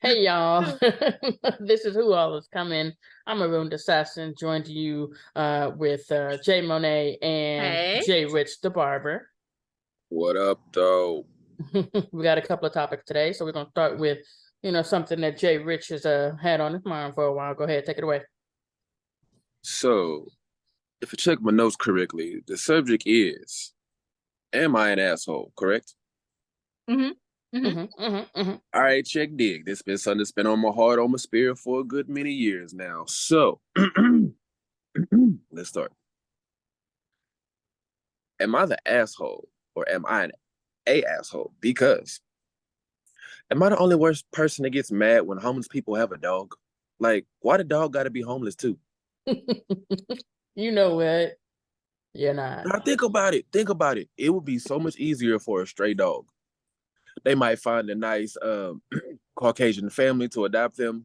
Hey y'all, this is Who All Is Coming. I'm a ruined assassin, joined you with Jay Monet and Hey. Jay Rich the barber. What up, though? We got a couple of topics today, so we're gonna start with something that Jay Rich has had on his mind for a while. Go ahead, take it away. So, if I check my notes correctly, the subject is, am I an asshole, correct? Mm-hmm. Mm-hmm. All right, check dig. This been something that's been on my heart, on my spirit for a good many years now. So, let's start. Am I the asshole or am I a asshole? Because am I the only worst person that gets mad when homeless people have a dog? Like, why the dog got to be homeless too? You know what? You're not. Now think about it. Think about it. It would be so much easier for a stray dog. They might find a nice Caucasian family to adopt them.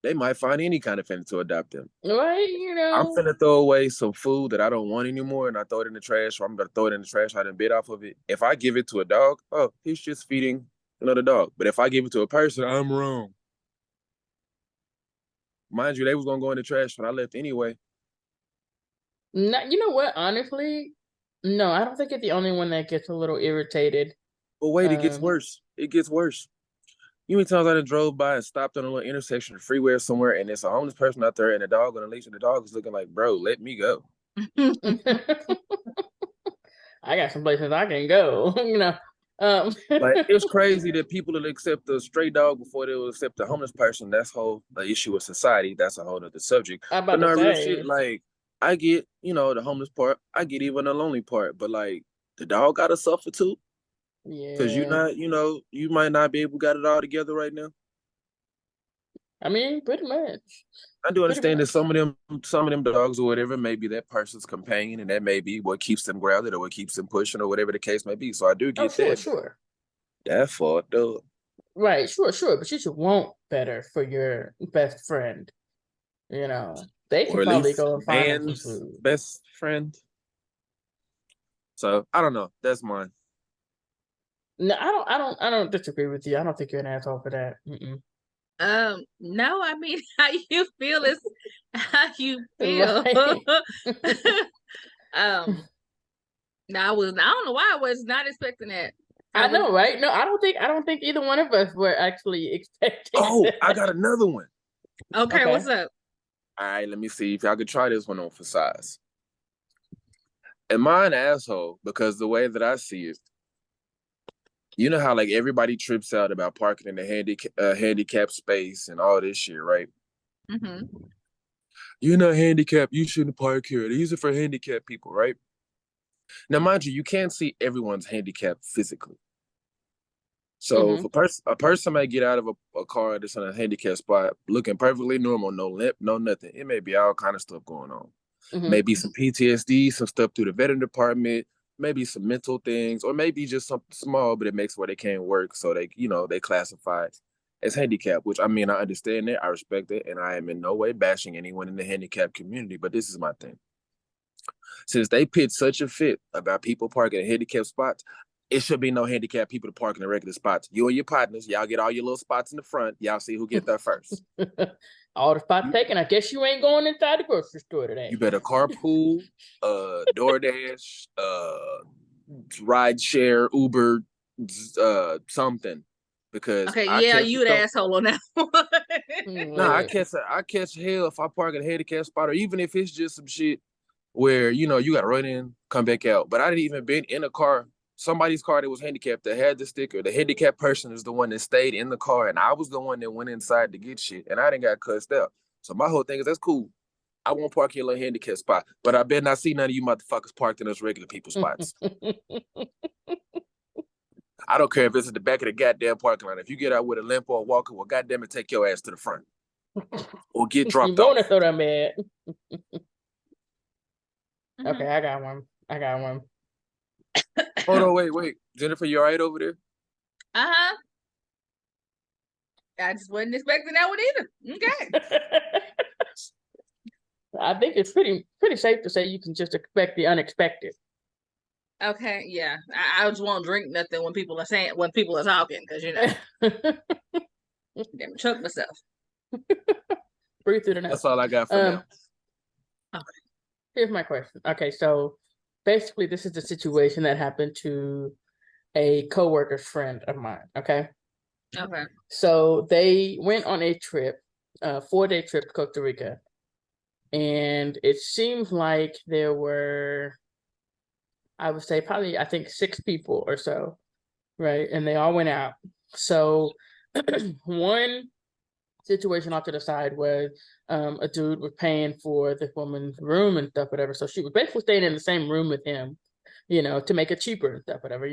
They might find any kind of family to adopt them. Right? I'm finna throw away some food that I don't want anymore and I throw it in the trash, or I'm gonna throw it in the trash. I done bit off of it. If I give it to a dog, oh, he's just feeding another dog. But if I give it to a person, I'm wrong. Mind you, they was gonna go in the trash when I left anyway. No, you know what? Honestly, no, I don't think you're the only one that gets a little irritated. But wait, it gets worse. It gets worse. You many times I done drove by and stopped on a little intersection of freeway somewhere, and there's a homeless person out there and a dog on a leash, and the dog is looking like, bro, let me go. I got some places I can go, Like, it's crazy that people will accept a stray dog before they will accept a homeless person. That's whole the issue with society. That's a whole other subject. I'm about But to not real shit. say, Like, I get, the homeless part. I get even the lonely part. But like, the dog gotta suffer too. Cause you're yeah. not, you might not be able to got it all together right now. I mean, pretty much. I do Pretty understand that much. some of them dogs or whatever may be that person's companion, and that may be what keeps them grounded or what keeps them pushing or whatever the case may be. So I do Oh, get sure, that. sure. That fucked up. Right, sure. But you should want better for your best friend. They Or could at probably least go and find them some man's food. best friend. So I don't know. That's mine. No, I don't disagree with you. I don't think you're an asshole for that. Mm-mm. No, I mean how you feel is how you feel. Right. um, I don't know why I was not expecting that. I I was know, right? No, I don't think either one of us were actually expecting Oh, I that. got another one. okay, Okay. what's up? All right, let me see if y'all could try this one on for size. Am I an asshole? Because the way that I see it, you know how like everybody trips out about parking in the handicap space and all this shit, right? Mm-hmm. You're not handicapped. You shouldn't park here. They use it for handicapped people, right? Now, mind you, you can't see everyone's handicap physically. So if Mm-hmm. a person might get out of a car that's in a handicap spot looking perfectly normal, no limp, no nothing. It may be all kind of stuff going on. Mm-hmm. Maybe some PTSD, some stuff through the veteran department, maybe some mental things, or maybe just something small, but it makes where they can't work. So they classify as handicapped, which I mean, I understand that, I respect it, and I am in no way bashing anyone in the handicap community. But this is my thing. Since they pitch such a fit about people parking in handicap spots, it should be no handicapped people to park in the regular spots. You and your partners, y'all get all your little spots in the front. Y'all see who get there first. All the spots You, taken. I guess you ain't going inside the grocery store today. you better carpool, DoorDash, ride share, Uber, something. Because Okay, I yeah, catch you the stuff. asshole on that one. Nah, I Right. catch hell if I park at a handicap spot, or even if it's just some shit where you gotta run in, come back out. But I didn't even been in a car, somebody's car that was handicapped that had the sticker. The handicapped person is the one that stayed in the car, and I was the one that went inside to get shit, and I didn't got cussed out. So my whole thing is that's cool. I won't park in a little handicap spot, but I better not see none of you motherfuckers parked in those regular people spots. I don't care if it's at the back of the goddamn parking lot. If you get out with a limp or a walker, well, goddamn it, take your ass to the front or get You dropped want to off. throw that bad. Mm-hmm. Okay, I got one. I got one. Hold on, wait. Jennifer, you all right over there? Uh-huh. I just wasn't expecting that one either. Okay. I think it's pretty safe to say you can just expect the unexpected. Okay, yeah. I just won't drink nothing when people are talking, because Damn, choke myself. Breathe through the nose. That's all I got for now. Okay. Here's my question. Okay, so basically, this is the situation that happened to a coworker's friend of mine. Okay. Okay. So they went on a trip, a 4-day trip to Costa Rica. And it seems like there were, I would say probably, I think 6 people or so, right? And they all went out. So one situation off to the side was a dude was paying for this woman's room and stuff, whatever. So she was basically staying in the same room with him, to make it cheaper and stuff, whatever.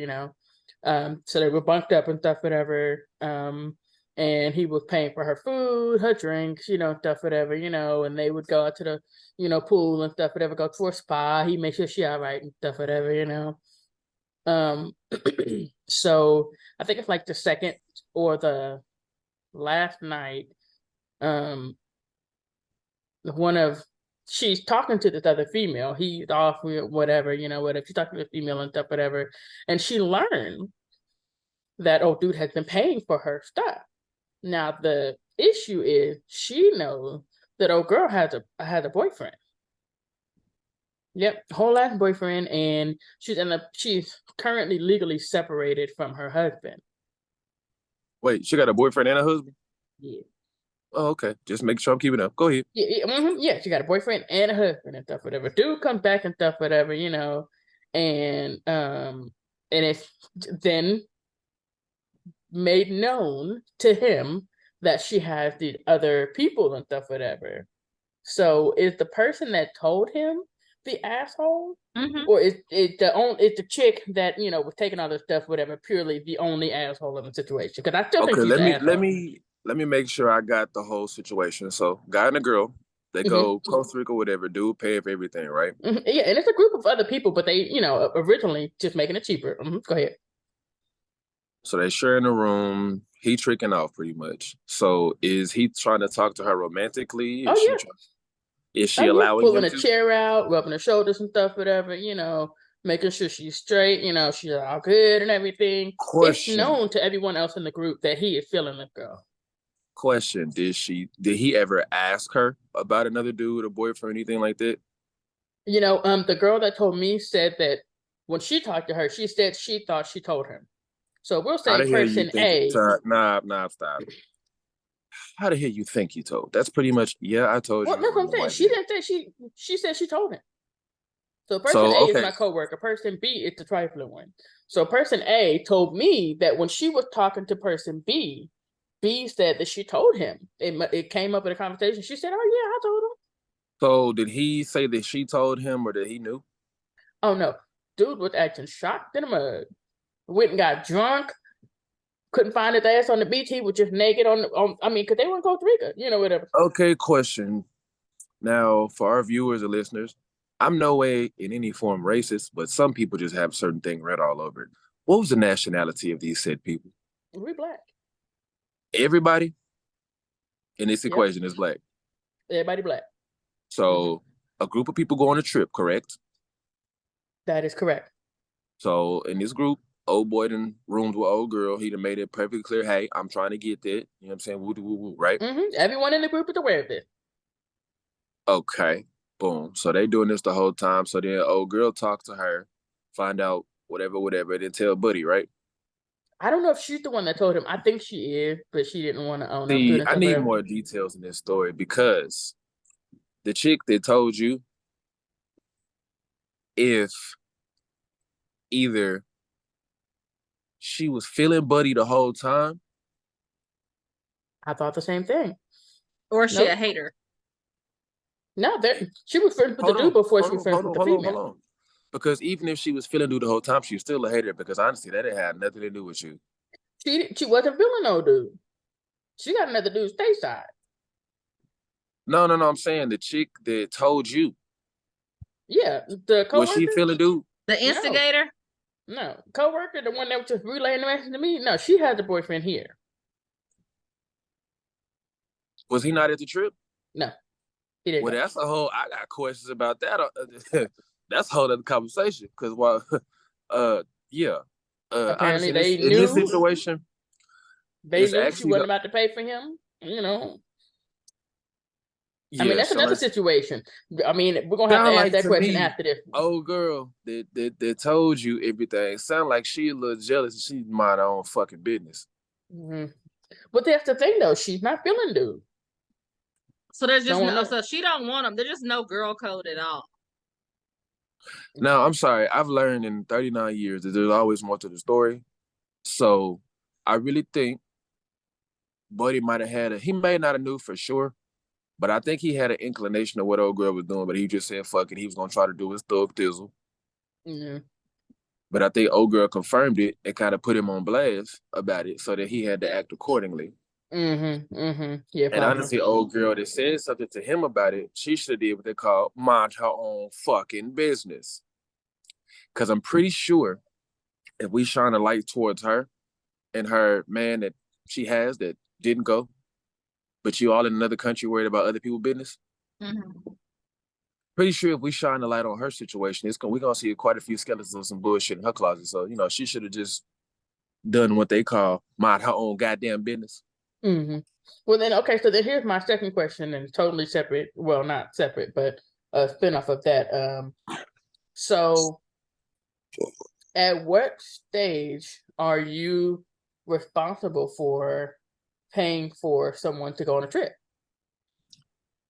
So they were bunked up and stuff, whatever. And he was paying for her food, her drinks, stuff, whatever, and they would go out to the, pool and stuff, whatever, go to a spa. He made sure she all right and stuff, whatever. So I think it's like the second or the last night, she's talking to this other female. He's off with whatever, whatever. She's talking to the female and stuff, whatever. And she learned that old dude has been paying for her stuff. Now the issue is she knows that old girl has a boyfriend. Yep, whole ass boyfriend, and she's currently legally separated from her husband. Wait, she got a boyfriend and a husband? Yeah. Oh, okay. Just make sure I'm keeping up. Go ahead. Yeah, she got a boyfriend and a husband and stuff, whatever. Dude comes back and stuff, whatever, and it's then made known to him that she has these other people and stuff, whatever. So is the person that told him the asshole, or is the chick that was taking all this stuff, whatever, purely the only asshole in the situation? Because I still think she's let me make sure I got the whole situation. So, guy and a girl, they go Costa Rica, whatever, dude pay for everything, right? Yeah, and it's a group of other people, but they, originally just making it cheaper. Go ahead. So they sharing a room. He tricking off pretty much. So is he trying to talk to her romantically? Is she allowing pulling him a chair out, rubbing her shoulders and stuff, whatever, making sure she's straight, she's all good and everything. Question. It's known to everyone else in the group that he is feeling the girl. Question. Did he ever ask her about another dude, a boyfriend, anything like that? The girl that told me said that when she talked to her, she said she thought she told him. So we'll say person A. Nah, stop. How the hell you think you told? That's pretty much, I told you. Well, that's what I'm saying. She didn't say she said she told him. So person A is my coworker. Person B is the trifling one. So person A told me that when she was talking to person B, B said that she told him. It came up in a conversation. She said, "Oh yeah, I told him." So did he say that she told him or that he knew? Oh no, dude was acting shocked in a mug. Went and got drunk. Couldn't find his ass on the beach. He was just naked because they were in Costa Rica, whatever. Okay, question. Now, for our viewers and listeners, I'm no way in any form racist, but some people just have certain things read all over it. What was the nationality of these said people? We black. Everybody in this equation is black. Everybody black. So a group of people go on a trip, correct? That is correct. So in this group, old boy in rooms with old girl, he done made it perfectly clear, hey, I'm trying to get that. You know what I'm saying? Woo, woo, woo, right? Everyone in the group is aware of it. Okay, boom. So they doing this the whole time. So then old girl talk to her, find out whatever, then tell Buddy, right? I don't know if she's the one that told him. I think she is, but she didn't want to own up to it. I need more details in this story because the chick that told you, if either she was feeling Buddy the whole time. I thought the same thing. Or she a hater. No, she was friends with the dude before she was friends with the female. Hold on. Because even if she was feeling dude the whole time, she was still a hater because honestly, that had nothing to do with you. She wasn't feeling no dude. She got another dude stateside. No. I'm saying the chick that told you. Yeah, the coworker. Was she feeling dude? The instigator? No. Coworker, the one that was just relaying the message to me. No, she has a boyfriend here. Was he not at the trip? No, he didn't. Well, that's a whole. I got questions about that. That's a whole other conversation. Because apparently honestly, they in knew. this situation, They It's knew she actually wasn't about to pay for him. You know, I mean, yeah, that's another Sean. situation. I mean, we're gonna have to Sound ask like that to question me, after this. old girl that told you everything. Sound like she a little jealous and she mind her own fucking business. Mm-hmm. But that's the thing, though. She's not feeling dude. So there's just No, no. So she don't want him. There's just no girl code at all. Now, I'm sorry. I've learned in 39 years that there's always more to the story. So I really think Buddy might have he may not have knew for sure, but I think he had an inclination of what old girl was doing, but he just said, fuck it. He was going to try to do his thug thizzle. Mm-hmm. But I think old girl confirmed it and kind of put him on blast about it so that he had to act accordingly. Mm-hmm. Mm-hmm. Yeah, And probably. honestly, old girl that said something to him about it, she should have did what they call mind her own fucking business. Because I'm pretty sure if we shine a light towards her and her man that she has that didn't go, but you all in another country worried about other people's business, pretty sure if we shine a light on her situation, we're gonna see quite a few skeletons of some bullshit in her closet. So, she should have just done what they call mind her own goddamn business. Mm-hmm. Well, then, okay, so then here's my second question, and totally separate. Well, not separate, but a spinoff of that. So at what stage are you responsible for paying for someone to go on a trip?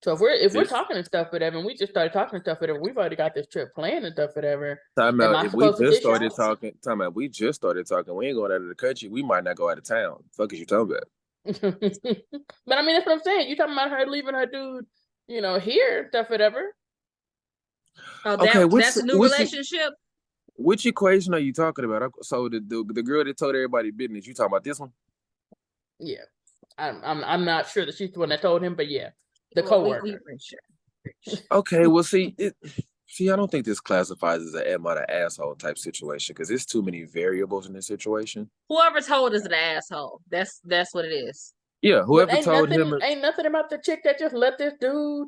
So if we're talking and stuff, whatever, and we just started talking and stuff, whatever, we've already got this trip planned and stuff, whatever. Time Am out. I If we supposed to just dish started out? talking, we just started talking. We ain't going out of the country. We might not go out of town. Fuck is you talking about? But I mean, that's what I'm saying. You talking about her leaving her dude, here, stuff, whatever. Oh, Okay, that's a new relationship. Which equation are you talking about? So the girl that told everybody business, you talking about this one? Yeah, I'm not sure that she's the one that told him, but yeah, the Well, coworker. Okay, well, see, I don't think this classifies as an am I the asshole type situation because there's too many variables in this situation. Whoever told is an asshole. That's what it is. Yeah, But whoever ain't told nothing, him. ain't nothing about the chick that just let this dude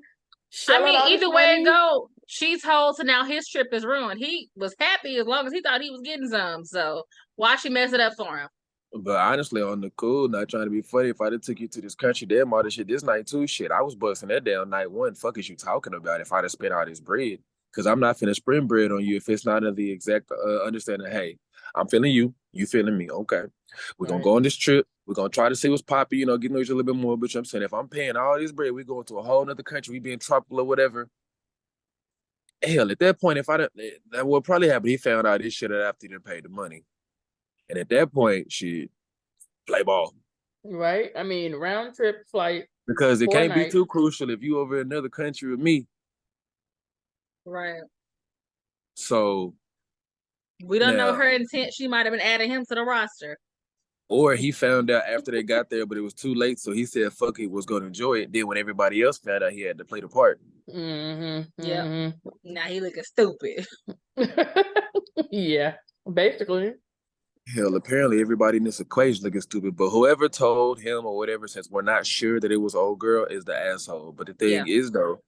shell I out mean, all this either way money. it go, she's whole, so now his trip is ruined. He was happy as long as he thought he was getting some. So why she mess it up for him? But honestly, on the cool, not trying to be funny, if I done took you to this country, damn all this shit, this night too, shit, I was busting that down night one. Fuck is you talking about if I'd have spent all this bread? Because I'm not finna spring bread on you if it's not in the exact understanding, hey, I'm feeling you, you feeling me. Okay. We're going to go on this trip. We're going to try to see what's poppy, get to know each other a little bit more. But I'm saying if I'm paying all this bread, we going to a whole nother country, we being tropical or whatever. Hell, at that point, if I don't, that will probably happen. He found out this shit after he didn't pay the money. And at that point, shit, play ball. Right? I mean, round trip flight. Because it can't be too crucial if you over in another country with me. Right. So we don't know her intent. She might have been adding him to the roster. Or he found out after they got there, but it was too late. So he said, fuck it, was going to enjoy it. Then when everybody else found out, he had to play the part. Mm-hmm. Yeah. Mm-hmm. Now he looking stupid. Yeah, basically. Hell, apparently everybody in this equation looking stupid, but whoever told him or whatever, since we're not sure that it was old girl, is the asshole. But the thing is, though,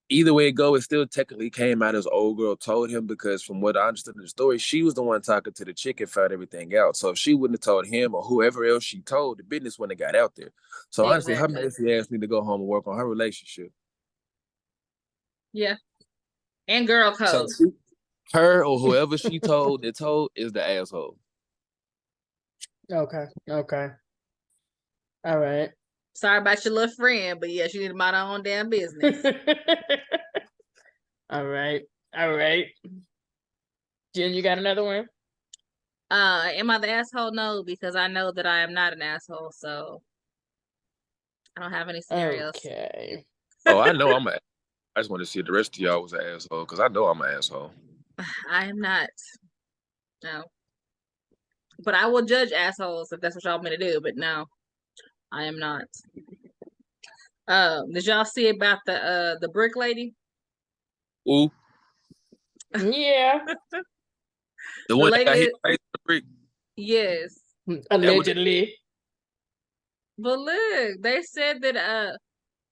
either way it go, it still technically came out as old girl told him because from what I understood in the story, she was the one talking to the chick and found everything out. So if she wouldn't have told him or whoever else she told, the business wouldn't have got out there. So honestly, her messy asked me to go home and work on her relationship. Yeah. And girl code. So her or whoever she told is the asshole. Okay. All right. Sorry about your little friend, but yeah, she need to mind her own damn business. All right. Jen, you got another one? Am I the asshole? No, because I know that I am not an asshole, so I don't have any scenarios. Okay. Oh, I know I'm I just want to see if the rest of y'all was an asshole, because I know I'm an asshole. I am not. No. But I will judge assholes if that's what y'all want me to do, but no, I am not. Did y'all see about the brick lady? Ooh. Yeah. The one that got hit by the brick. Yes. Allegedly. But look, they said that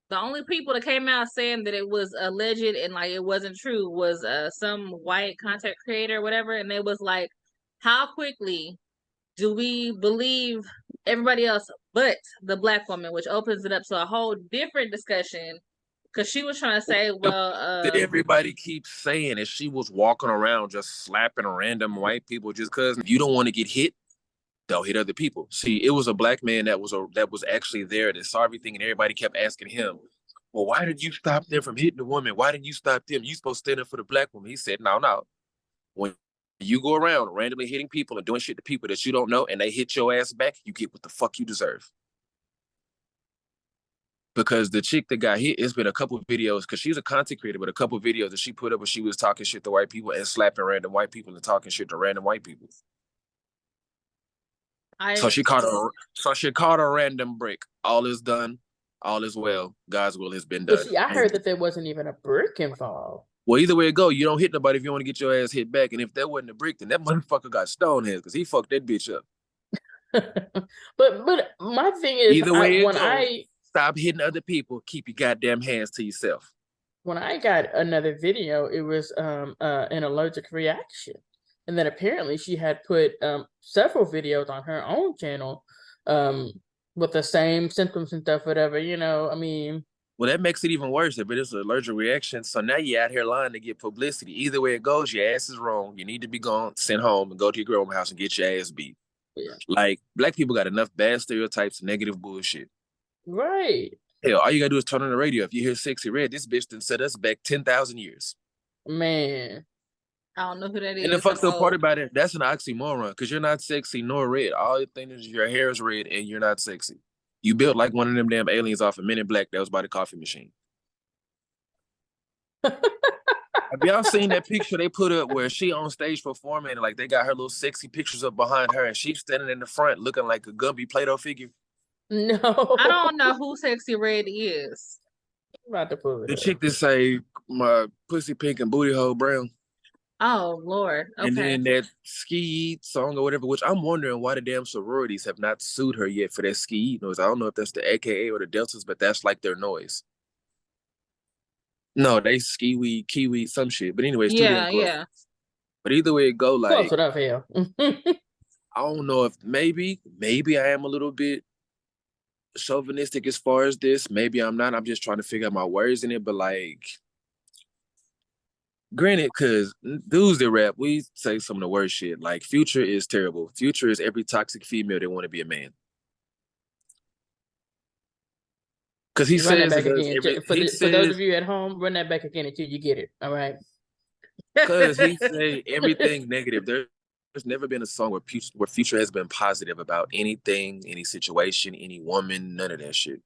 the only people that came out saying that it was alleged and like it wasn't true was some white content creator or whatever, and it was like, how quickly do we believe everybody else but the black woman, which opens it up to a whole different discussion? Because she was trying to say, well, everybody keeps saying that she was walking around just slapping random white people just because you don't want to get hit, they'll hit other people. See, it was a black man that was actually there that saw everything, and everybody kept asking him, well, why did you stop them from hitting the woman? Why didn't you stop them? You supposed to stand up for the black woman. He said, no. When you go around randomly hitting people and doing shit to people that you don't know and they hit your ass back, you get what the fuck you deserve. Because the chick that got hit, it's been a couple of videos, because she's a content creator, but a couple of videos that she put up where she was talking shit to white people and slapping random white people and talking shit to random white people. So she caught a random break. All is done. All is well. God's will has been done. But see, I heard that there wasn't even a brick involved. Well, either way it go, you don't hit nobody if you want to get your ass hit back. And if that wasn't a brick, then that motherfucker got stone heads because he fucked that bitch up. but my thing is, either way stop hitting other people. Keep your goddamn hands to yourself. When I got another video, it was an allergic reaction. And then apparently she had put several videos on her own channel with the same symptoms and stuff, whatever, I mean. Well, that makes it even worse if it is an allergic reaction. So now you're out here lying to get publicity. Either way it goes, your ass is wrong. You need to be gone, sent home, and go to your grandma's house and get your ass beat. Yeah. Like, black people got enough bad stereotypes and negative bullshit. Right. Hell, all you gotta do is turn on the radio. If you hear Sexy Red, this bitch done set us back 10,000 years. Man. I don't know who that is. And the fucked up part about it, that's an oxymoron, because you're not sexy nor red. All you think is your hair is red and you're not sexy. You built like one of them damn aliens off of Men in Black that was by the coffee machine. Have y'all seen that picture they put up where she on stage performing and like they got her little sexy pictures up behind her and she's standing in the front looking like a Gumby Play-Doh figure? No. I don't know who Sexy Red is. I'm about to pull it The up. chick that say my pussy pink and booty hole brown. Oh, Lord. Okay. And then that Ski Eat song or whatever, which I'm wondering why the damn sororities have not sued her yet for that Ski Eat noise. I don't know if that's the AKA or the Deltas, but that's like their noise. No, they ski weed, kiwi, some shit. But anyways, yeah. But either way it go, like, close enough, hell. I don't know if maybe I am a little bit chauvinistic as far as this. Maybe I'm not. I'm just trying to figure out my words in it. But like, granted, because dudes that rap, we say some of the worst shit. Like, Future is terrible. Future is every toxic female that want to be a man. Because he run says that back again. For those of you at home, run that back again until you get it. All right. Because he say everything negative. There's never been a song where Future has been positive about anything, any situation, any woman, none of that shit.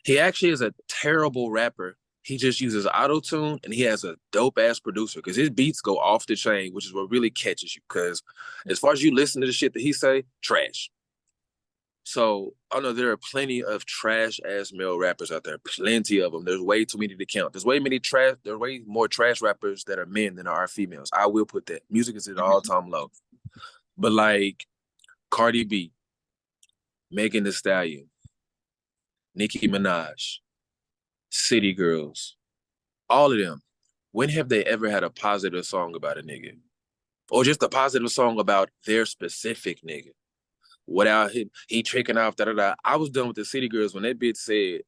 He actually is a terrible rapper. He just uses auto-tune and he has a dope-ass producer because his beats go off the chain, which is what really catches you. Because as far as you listen to the shit that he say, trash. So I know there are plenty of trash-ass male rappers out there. Plenty of them. There's way too many to count. There's way more trash rappers that are men than there are females. I will put that. Music is at an all-time low. But like Cardi B, Megan Thee Stallion, Nicki Minaj, City Girls, all of them, when have they ever had a positive song about a nigga? Or just a positive song about their specific nigga? Without him, he tricking off, da-da-da. I was done with the City Girls when that bitch said,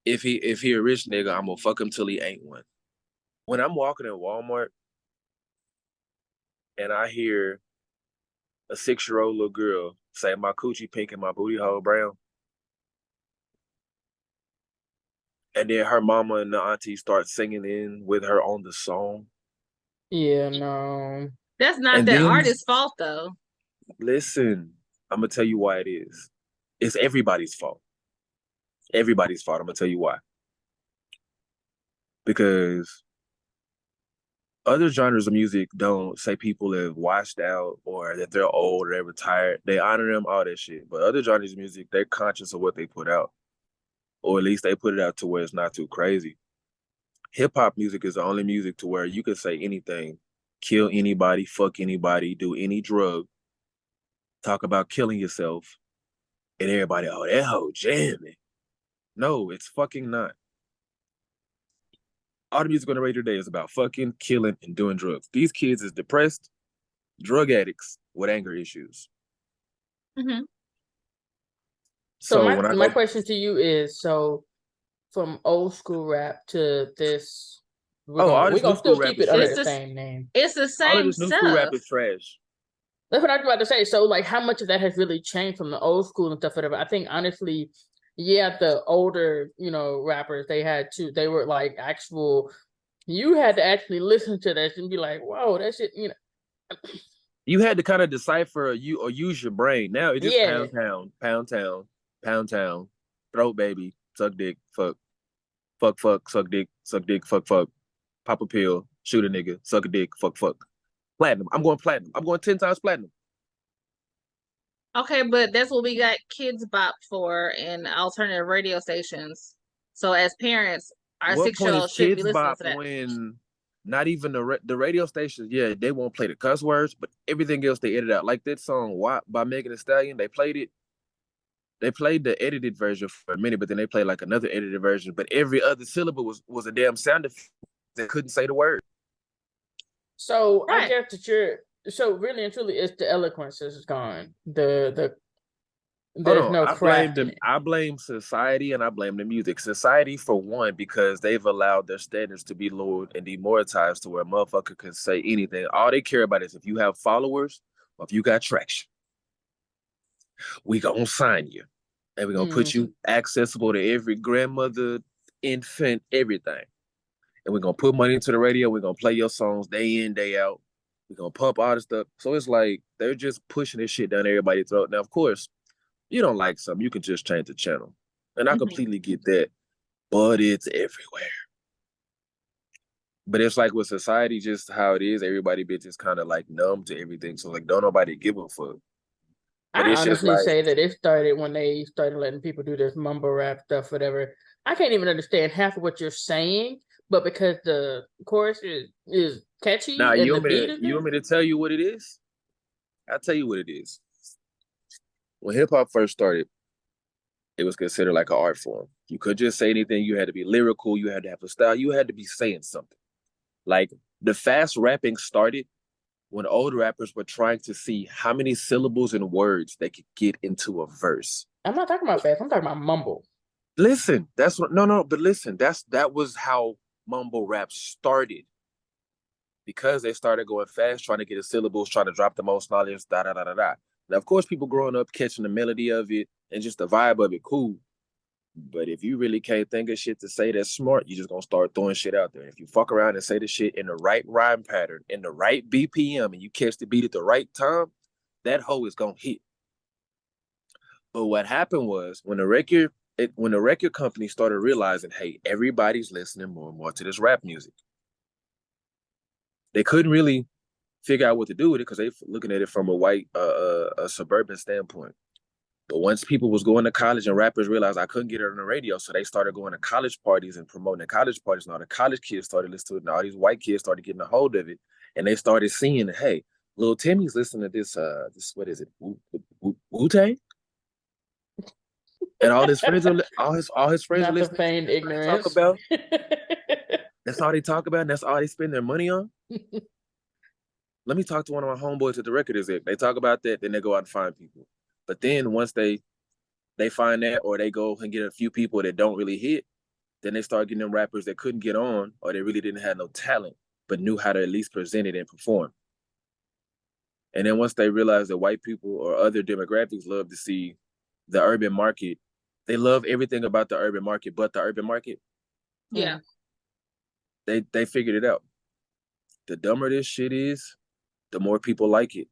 if he a rich nigga, I'm gonna fuck him till he ain't one. When I'm walking in Walmart and I hear a 6-year-old little girl say my coochie pink and my booty hole brown, and then her mama and the auntie start singing in with her on the song. Yeah, no. That's not that artist's fault, though. Listen, I'm going to tell you why it is. It's everybody's fault. Everybody's fault. I'm going to tell you why. Because other genres of music don't say people have washed out or that they're old or they're retired. They honor them, all that shit. But other genres of music, they're conscious of what they put out. Or at least they put it out to where it's not too crazy. Hip-hop music is the only music to where you can say anything, kill anybody, fuck anybody, do any drug, talk about killing yourself, and everybody, oh, that hoe jamming. No, it's fucking not. All the music on the radio today is about fucking, killing, and doing drugs. These kids is depressed. drug addicts with anger issues. Mm-hmm. So So when I my go, question to you is, so from old school rap to this, all we're this new gonna still school rap keep is it under It's the trash. the same name. it's the All of same this new school rap stuff. is trash. That's what I was about to say. So, like, how much of that has really changed from the old school and stuff, whatever? I think honestly, yeah, the older, rappers, they were like actual. You had to actually listen to that and be like, "Whoa, that shit," You had to kind of decipher or use your brain. Now it's just Yeah. pound town, pound town, pound town, throat baby, suck dick, fuck, suck dick, fuck, pop a pill, shoot a nigga, suck a dick, fuck. Platinum. I'm going platinum. I'm going 10 times platinum. Okay, but that's what we got Kids Bop for and alternative radio stations. So as parents, our What point 6-year-old is shouldn't be Kids listening Bop to that. when not even the radio stations? Yeah, they won't play the cuss words, but everything else they edit out. Like that song "WAP" by Megan Thee Stallion, they played it. They played the edited version for a minute, but then they played like another edited version. But every other syllable was a damn sound effect that couldn't say the word. So I Right. guess so really and truly, it's the eloquence is gone. Hold There's on, no I blame craft in them. it. I blame society and I blame the music. Society for one, because they've allowed their standards to be lowered and demonetized to where a motherfucker can say anything. All they care about is if you have followers or if you got traction. We gonna sign you, and we gonna put you accessible to every grandmother, infant, everything. And we're gonna put money into the radio. We're gonna play your songs day in, day out. We're gonna pump all this stuff. So it's like they're just pushing this shit down everybody's throat. Now, of course, you don't like something, you can just change the channel. And I completely get that, but it's everywhere. But it's like with society, just how it is, everybody be just kind of like numb to everything. So like don't nobody give a fuck. But I it's just honestly like say that it started when they started letting people do this mumble rap stuff, whatever. I can't even understand half of what you're saying, but because the chorus is now catchy and the beat is you good. want me to tell you what it is? I'll tell you what it is. When hip hop first started, it was considered like an art form. You could just say anything, you had to be lyrical, you had to have a style, you had to be saying something. Like the fast rapping started when old rappers were trying to see how many syllables and words they could get into a verse. I'm not talking about fast. I'm talking about mumble. Listen, that's what no, but listen, that was how mumble rap started. Because they started going fast, trying to get the syllables, trying to drop the most knowledge, da da da da da. Now, of course, people growing up catching the melody of it and just the vibe of it, cool. But if you really can't think of shit to say that's smart, you just gonna start throwing shit out there. If you fuck around and say the shit in the right rhyme pattern, in the right BPM, and you catch the beat at the right time, that hoe is gonna hit. But what happened was when the record company started realizing, hey, everybody's listening more and more to this rap music. They couldn't really figure out what to do with it because they looking at it from a white, a suburban standpoint. But once people was going to college and rappers realized I couldn't get it on the radio, so they started going to college parties and promoting the college parties. And all the college kids started listening to it, and all these white kids started getting a hold of it, and they started seeing, hey, little Timmy's listening to this what is it, Wu-Tang? And all his friends are all his friends are Not the listening. feigned Talk ignorance. about that's all they talk about, and that's all they spend their money on. Let me talk to one of my homeboys at the record exec. They talk about that, then they go out and find people. But then once they find that, or they go and get a few people that don't really hit, then they start getting them rappers that couldn't get on, or they really didn't have no talent, but knew how to at least present it and perform. And then once they realize that white people or other demographics love to see the urban market, they love everything about the urban market, but the urban market. Yeah. They figured it out. The dumber this shit is, the more people like it.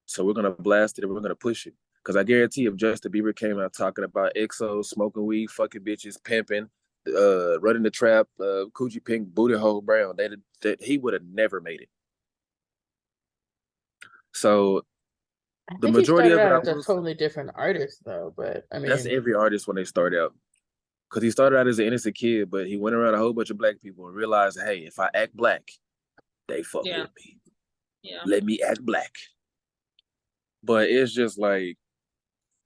So we're gonna blast it and we're gonna push it. Cause I guarantee if Justin Bieber came out talking about EXO, smoking weed, fucking bitches, pimping, running the trap, Coochie Pink, booty hole brown, that he would have never made it. So I the think he majority started of it, I out as a will say, totally different artist, though. But I that's mean, every artist when they start out. Cause he started out as an innocent kid, but he went around a whole bunch of black people and realized, hey, if I act black, they fuck with me. Yeah. Let me act black. But it's just like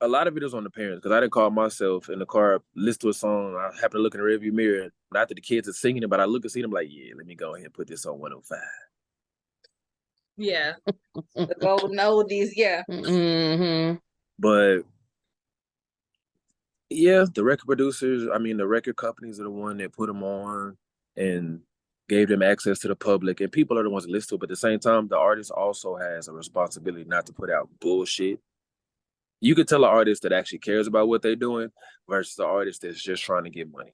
a lot of it is on the parents because I didn't call myself in the car, listen to a song. I happen to look in the rearview mirror. Not that the kids are singing it, but I look and see them like, yeah, let me go ahead and put this on 105. Yeah. The golden oldies, yeah. Mm-hmm. But yeah, the record producers, I mean, the record companies are the one that put them on and gave them access to the public, and people are the ones that listen to it. But at the same time, the artist also has a responsibility not to put out bullshit. You could tell an artist that actually cares about what they're doing versus the artist that's just trying to get money.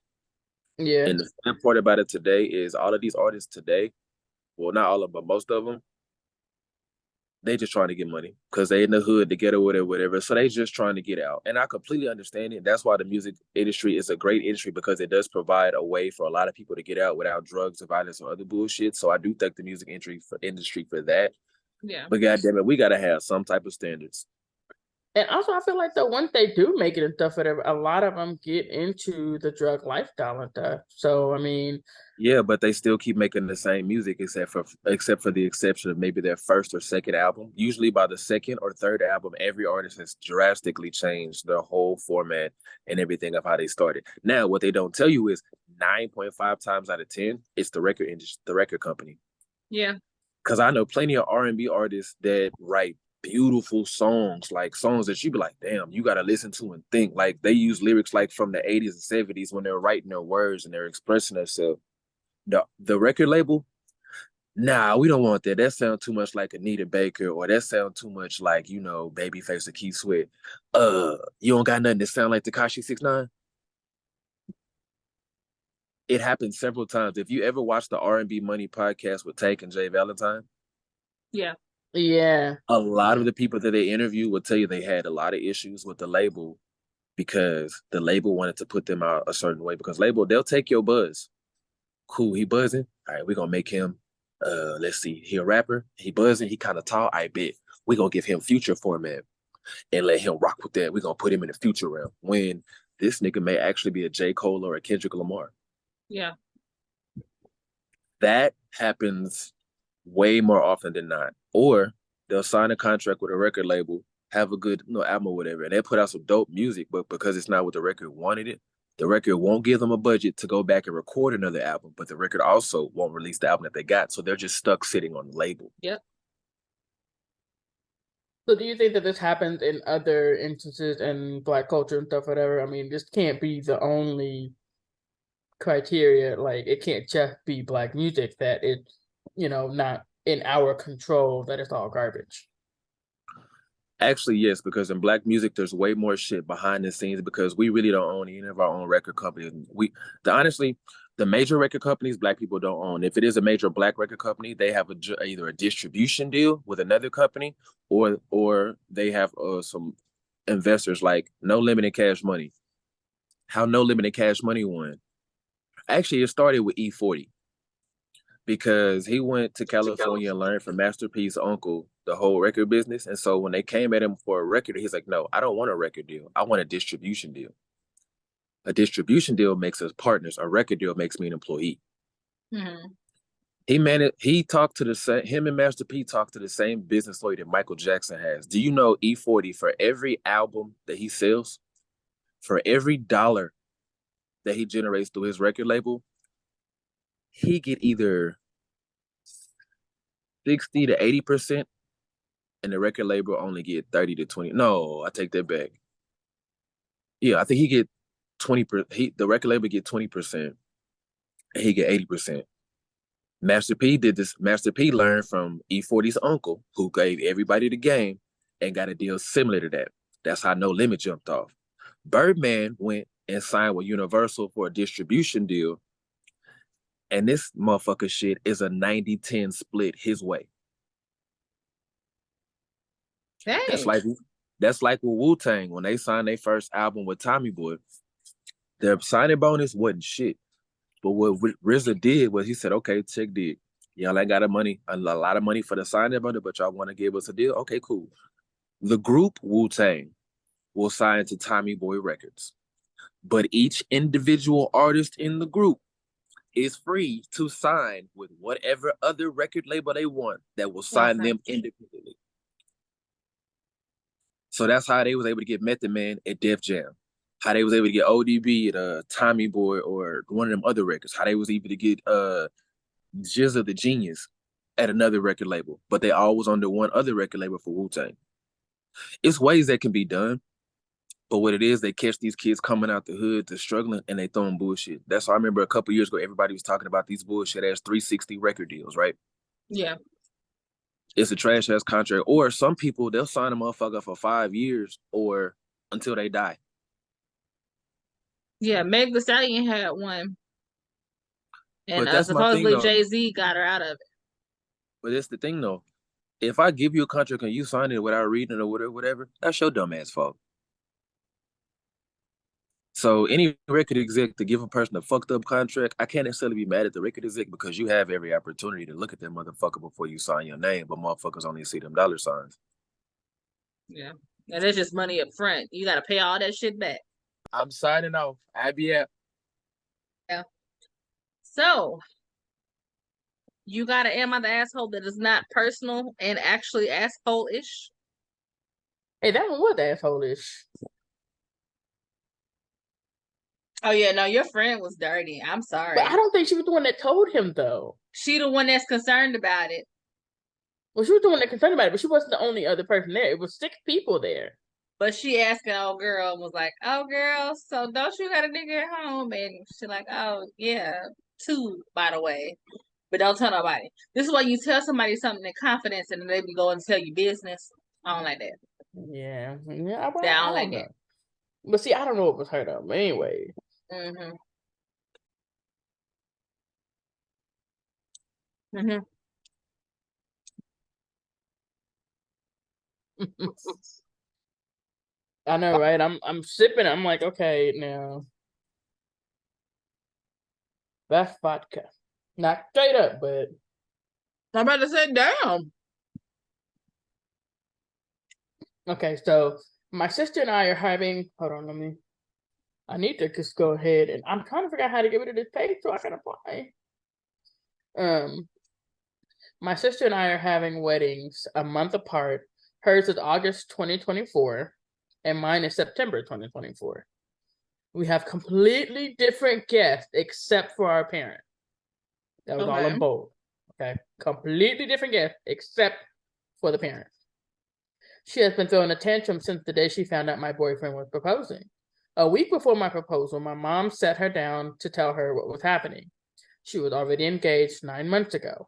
Yeah. And the sad part about it today is all of these artists today, well, not all of them, but most of them, they just trying to get money because they in the hood to get or whatever. So they just trying to get out. And I completely understand it. That's why the music industry is a great industry because it does provide a way for a lot of people to get out without drugs or violence or other bullshit. So I do thank the music industry for that. Yeah. But goddamn it, we gotta have some type of standards. And also, I feel like the once they do make it and stuff, whatever, a lot of them get into the drug lifestyle and stuff. So, I mean, Yeah, but they still keep making the same music except for the exception of maybe their first or second album. Usually by the second or third album, every artist has drastically changed their whole format and everything of how they started. Now, what they don't tell you is 9.5 times out of 10, it's the record industry, the record company. Yeah. Because I know plenty of R&B artists that write beautiful songs, like songs that you be like, damn, you gotta listen to and think. Like they use lyrics like from the 80s and 70s when they're writing their words and they're expressing themselves. The record label, nah, we don't want that. That sounds too much like Anita Baker, or that sounds too much like, Babyface or Keith Sweat. You don't got nothing that sound like Tekashi 6ix9ine? It happened several times. If you ever watched the R&B Money podcast with Take and Jay Valentine, Yeah. yeah. a lot of the people that they interview will tell you they had a lot of issues with the label because the label wanted to put them out a certain way. Because label, they'll take your buzz. Cool, he buzzing. All right, we're gonna make him let's see, he a rapper, he buzzing, he kind of tall. I bet we're gonna give him future format and let him rock with that. We're gonna put him in the future realm when this nigga may actually be a J. Cole or a Kendrick Lamar. Yeah. That happens way more often than not. Or they'll sign a contract with a record label, have a good album or whatever, and they put out some dope music, but because it's not what the record wanted it, the record won't give them a budget to go back and record another album, but the record also won't release the album that they got. So they're just stuck sitting on the label. Yep. So do you think that this happens in other instances in Black culture and stuff, whatever? I mean, this can't be the only criteria. Like, it can't just be Black music that it's, not in our control, that it's all garbage. Actually, yes, because in Black music, there's way more shit behind the scenes because we really don't own any of our own record companies. Honestly, the major record companies, Black people don't own. If it is a major Black record company, they have either a distribution deal with another company, or they have some investors like No Limit Cash Money. How No Limit Cash Money won? Actually, it started with E40 because he went to California and learned from Master P's uncle the whole record business. And so when they came at him for a record, he's like, no, I don't want a record deal. I want a distribution deal. A distribution deal makes us partners. A record deal makes me an employee. Mm-hmm. Him and Master P talked to the same business lawyer that Michael Jackson has. Do you know E40, for every album that he sells, for every dollar that he generates through his record label, he get either 60 to 80%, and the record label only get 30 to 20. No, I take that back. Yeah, I think he get 20%. The record label get 20%, and he get 80%. Master P did this. Master P learned from E40's uncle, who gave everybody the game and got a deal similar to that. That's how No Limit jumped off. Birdman went and signed with Universal for a distribution deal, and this motherfucker shit is a 90-10 split his way. Dang. That's like with Wu-Tang when they signed their first album with Tommy Boy. Their signing bonus wasn't shit. But what RZA did was he said, okay, check this. Y'all ain't got a lot of money for the signing bonus, but y'all want to give us a deal? Okay, cool. The group Wu-Tang will sign to Tommy Boy Records. But each individual artist in the group is free to sign with whatever other record label they want that will sign them independently. So that's how they was able to get Method Man at Def Jam. How they was able to get ODB at Tommy Boy or one of them other records. How they was able to get Jizza the Genius at another record label, but they all was under one other record label for Wu-Tang. It's ways that can be done, but what it is, they catch these kids coming out the hood, they're struggling, and they throwing bullshit. That's why I remember a couple years ago, everybody was talking about these bullshit ass 360 record deals, right? Yeah. It's a trash ass contract. Or some people, they'll sign a motherfucker for 5 years or until they die. Yeah, Meg Thee Stallion had one, and But that's my thing supposedly though. Jay-Z got her out of it. But that's the thing though. If I give you a contract and you sign it without reading it or whatever, that's your dumb ass fault. So any record exec to give a person a fucked up contract, I can't necessarily be mad at the record exec because you have every opportunity to look at that motherfucker before you sign your name, but motherfuckers only see them dollar signs. Yeah. And it's just money up front. You got to pay all that shit back. I'm signing off. I be out. Yeah. So, you got to Am I the Asshole that is not personal and actually asshole-ish? Hey, that one was asshole-ish. Oh, yeah, no, your friend was dirty. I'm sorry. But I don't think she was the one that told him, though. She the one that's concerned about it. Well, she was the one that concerned about it, but she wasn't the only other person there. It was 6 people there. But she asking old girl and was like, "Oh, girl, so don't you got a nigga at home?" And she like, "Oh, yeah, 2, by the way. But don't tell nobody." This is why you tell somebody something in confidence and then they be going to tell you business. I don't like that. Yeah. I don't like know. that. But see, I don't know what was her, though. But anyway. Mm-hmm. Mm-hmm. I know, right? I'm sipping. I'm like, okay, now that's vodka, not straight up, but I'm about to sit down. okay. So my sister and I are having. Hold on, I need to just go ahead and I'm trying to figure out how to get rid of this page so I can apply. My sister and I are having weddings a month apart. Hers is August 2024, and mine is September 2024. We have completely different guests except for our parents. That was all in bold. Okay. Completely different guests except for the parents. She has been throwing a tantrum since the day she found out my boyfriend was proposing. A week before my proposal, my mom sat her down to tell her what was happening. She was already engaged 9 months ago.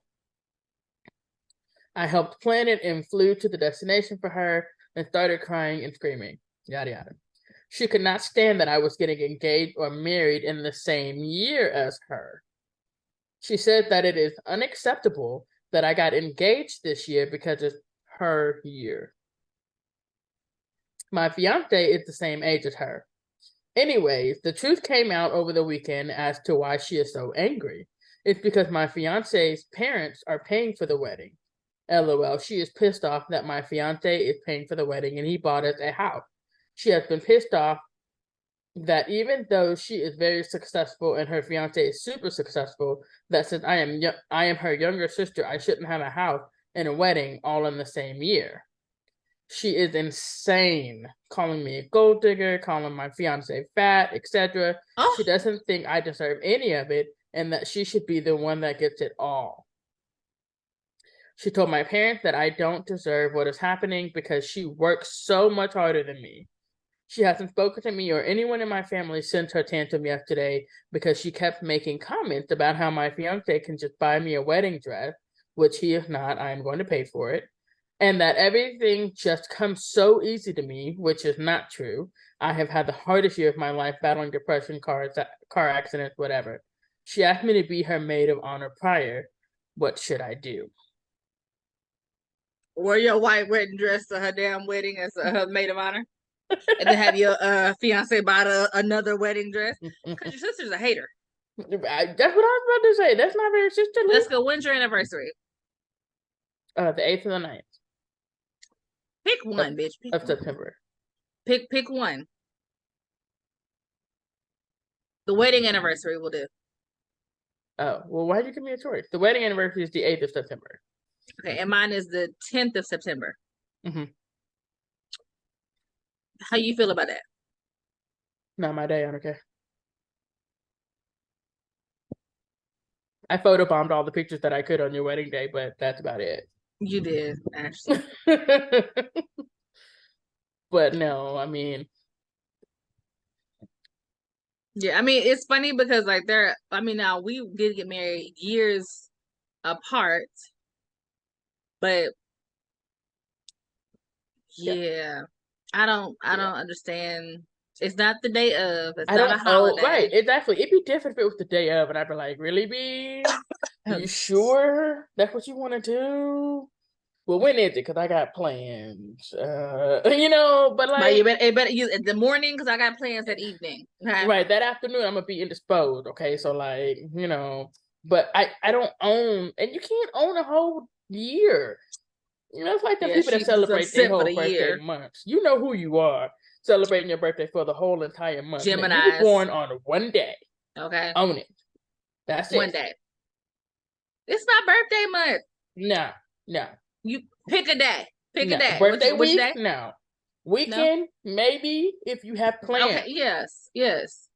I helped plan it and flew to the destination for her and started crying and screaming. Yada yada. She could not stand that I was getting engaged or married in the same year as her. She said that it is unacceptable that I got engaged this year because it's her year. My fiance is the same age as her. Anyways, the truth came out over the weekend as to why she is so angry. It's because my fiance's parents are paying for the wedding. LOL, she is pissed off that my fiance is paying for the wedding and he bought us a house. She has been pissed off that even though she is very successful and her fiance is super successful, that since I am her younger sister, I shouldn't have a house and a wedding all in the same year. She is insane, calling me a gold digger, calling my fiance fat, etc. Oh. She doesn't think I deserve any of it and that she should be the one that gets it all. She told my parents that I don't deserve what is happening because she works so much harder than me. She hasn't spoken to me or anyone in my family since her tantrum yesterday because she kept making comments about how my fiance can just buy me a wedding dress, which he is not, I am going to pay for it, and that everything just comes so easy to me, which is not true. I have had the hardest year of my life battling depression, car accidents, whatever. She asked me to be her maid of honor prior. What should I do? Wear your white wedding dress to her damn wedding as her maid of honor. And then have your fiance buy another wedding dress. Because your sister's a hater. That's what I was about to say. That's not very sisterly. Let's go. When's your anniversary? The 8th and the 9th. Pick one, bitch. Pick of one. September. Pick one. The wedding anniversary will do. Oh, well, why'd you give me a choice? The wedding anniversary is the 8th of September. Okay, and mine is the 10th of September. Mm-hmm. How you feel about that? Not my day, I don't care. I photobombed all the pictures that I could on your wedding day, but that's about it. You did, actually. But no, I mean, Yeah, I mean, it's funny because like now we did get married years apart, but yeah, I don't understand. It's not the day of. It's I not a don't. Oh, right, holiday. exactly. It'd be different if it was the day of, and I'd be like, "Really, B? You sure that's what you want to do? Well, when is it? Because I got plans. But But you like, better use the morning because I got plans that evening. Okay. right, that afternoon I'm gonna be indisposed. Okay, so like, but I don't own, and you can't own a whole year. It's like the Yeah, people that she's just celebrate their upset for whole the birthday year. months. You know who you are, celebrating your birthday for the whole entire month. Now, you were Geminis. born on one day. Okay. Own it. That's One it. day. It's my birthday month. No, no. You pick a day. Pick a No. day. Birthday Which week? day? No. No. Weekend? Maybe if you have plans. Okay. Yes. Yes.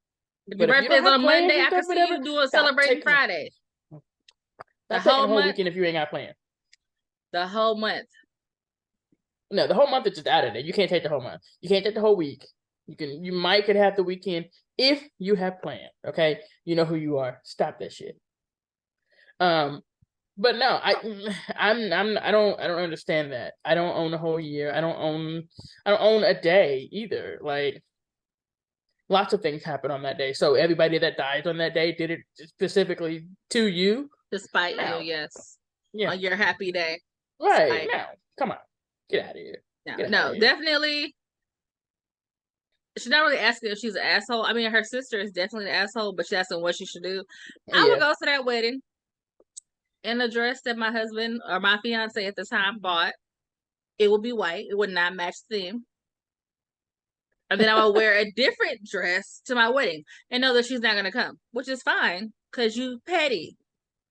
If your But if you birthday don't is on have a plans Monday, and I can stuff, see whatever, you doing stop celebrating taking Friday. The stop taking whole the whole month. weekend if you ain't got plans. The whole month. No, the whole month is just out of there. You can't take the whole month. You can't take the whole week. You might could have the weekend if you have plans. Okay, you know who you are. Stop that shit. But no, I don't understand that. I don't own a whole year. I don't own a day either. Like, lots of things happen on that day. So everybody that dies on that day did it specifically to you. Despite No. you, yes. Yeah. On your happy day. Right. No. Come on. Get out of here. No, definitely. She's not really asking if she's an asshole. I mean, her sister is definitely an asshole, but she's asking what she should do. I would go to that wedding in a dress that my husband or my fiance at the time bought. It would be white. It would not match the theme. And then I would wear a different dress to my wedding and know that she's not going to come, which is fine because you petty.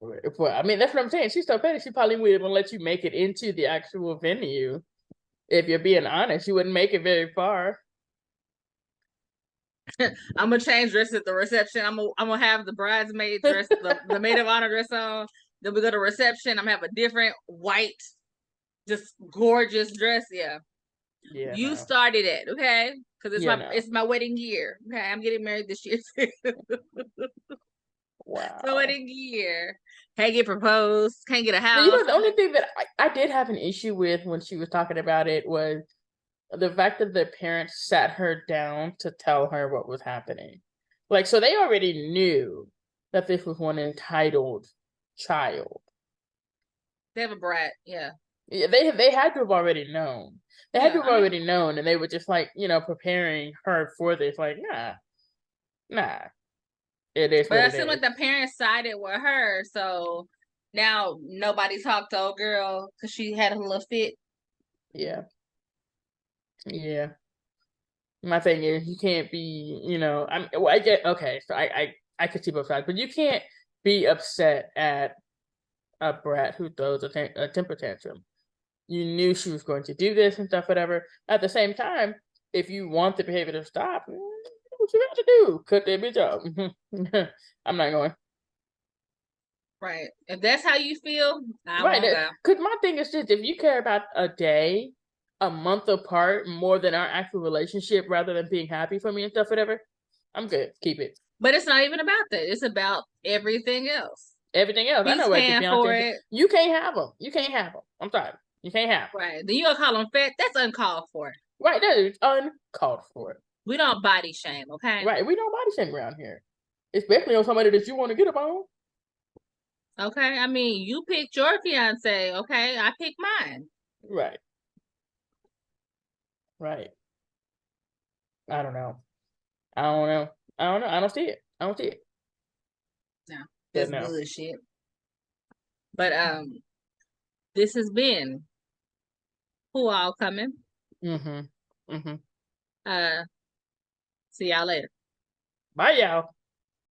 Well, I mean, that's what I'm saying. She's so petty. She probably wouldn't even let you make it into the actual venue. If you're being honest, you wouldn't make it very far. I'm gonna change dress at the reception. I'm gonna have the bridesmaid dress, the maid of honor dress on. Then we go to reception. I'm gonna have a different white, just gorgeous dress. Yeah. You started it, okay? Because it's my wedding year. Okay, I'm getting married this year. Wow. My wedding year. Can't get proposed. Can't get a house. The only thing that I did have an issue with when she was talking about it was the fact that the parents sat her down to tell her what was happening. Like, so they already knew that this was one entitled child. They have a brat, yeah. Yeah, they had to have already known. They had to have already known, and they were just like, preparing her for this. Like, nah. It is. But it seemed like the parents sided with her, so now nobody talked to old girl because she had a little fit. Yeah. My thing is, you can't be, I get, okay, so I could see both sides, but you can't be upset at a brat who throws a temper tantrum. You knew she was going to do this and stuff, whatever. At the same time, if you want the behavior to stop, what you got to do? Cut that bitch off. I'm not going. Right. If that's how you feel, I right. won't go. Because my thing is just, if you care about a day, a month apart more than our actual relationship, rather than being happy for me and stuff, whatever, I'm good. Keep it. But it's not even about that. It's about everything else. Everything else. He's I know paying for it. You can't have them. You can't have them. I'm sorry. You can't have them. Right. Then you gonna call them fat? That's uncalled for. Right. That is uncalled for. We don't body shame, okay? Right. We don't body shame around here. Especially on somebody that you want to get up on. Okay. I mean, you picked your fiance, okay? I picked mine. Right. I don't know. I don't see it. No. That's bullshit. But this has been Who All Coming. See y'all later. Bye, y'all.